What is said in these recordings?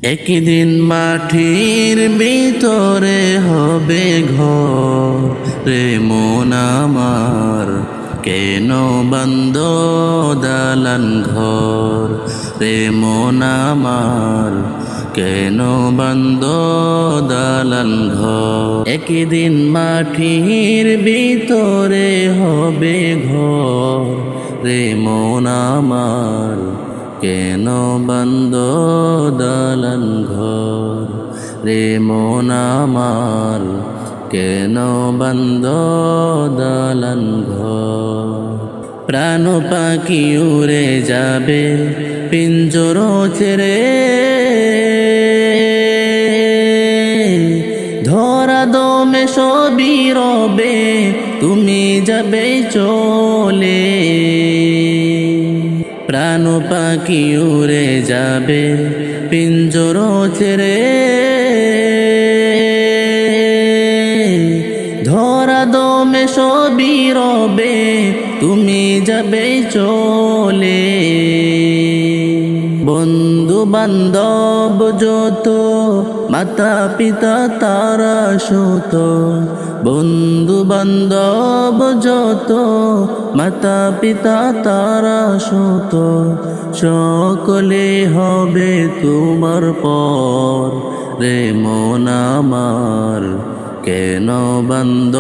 একদিন মাটির ভিতরে হবে ঘর রে মন আমার, কেন বন্ধ দালান ঘর রে মন আমার, কেন বন্ধ দালান ঘর। একদিন মাটির ভিতরে হবে ঘর রে মন আমার, কেন বন্ধ দালান ঘর রে মন আমার, কেন বন্ধ দালান ঘর। প্রাণ পাখি উড়ে যাবে পিঞ্জর ছেড়ে, ধরা দমে সবই রবে তুমি যাবে চলে। প্রাণ পাখি উড়ে যাবে পিঞ্জর ছেড়ে, ধরা দমে সবই রবে তুমি যাবে চলে। বন্ধু বান্ধব যত মাতা পিতা তারা সুত, বন্ধু বান্ধব যত মাতা পিতা তারা সুত, সকলে হবে তোমার পর রে মন আমার, কেন বন্ধ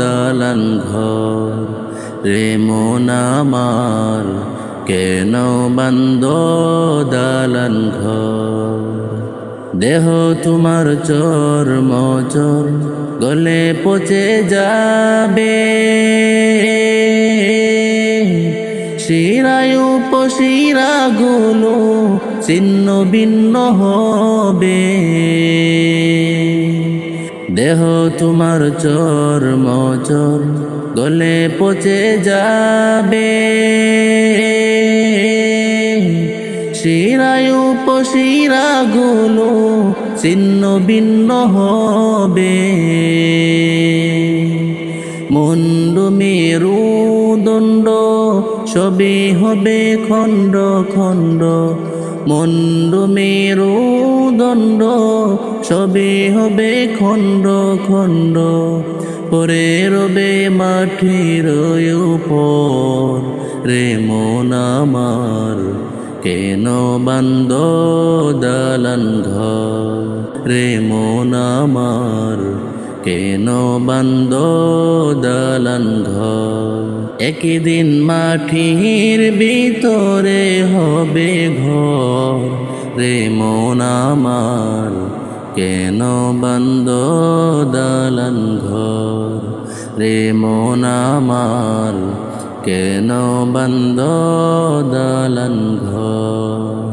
দালান ঘর রে মন আমার, কেন বন্ধ দালান ঘর। দেহ তোমার চর্ম চর গলে পচে যাবে, শিরায় উপশিরা গুলো ছিন্ন ভিন্ন হবে। দেহ তোমার চর্ম চর গলে পচে যাবে, শিরায় উপশিরা গুলো ছিন্ন ভিন্ন হবে। মুন্ড মেরু দণ্ড সবই হবে খণ্ড খণ্ড, মুন্ড মেরু দণ্ড সবই হবে খণ্ড খণ্ড, পরে রবে মাটির উপর রে মন আমার, কেন বন্ধ দালান ঘর রে মন আমার, কেন বন্ধ দালান ঘর। একদিন মাটির ভিতরে হবে ঘর রে মন আমার, কেন বন্ধ দালান ঘর রে মন আমার, কেন বন্ধ দালান ঘর।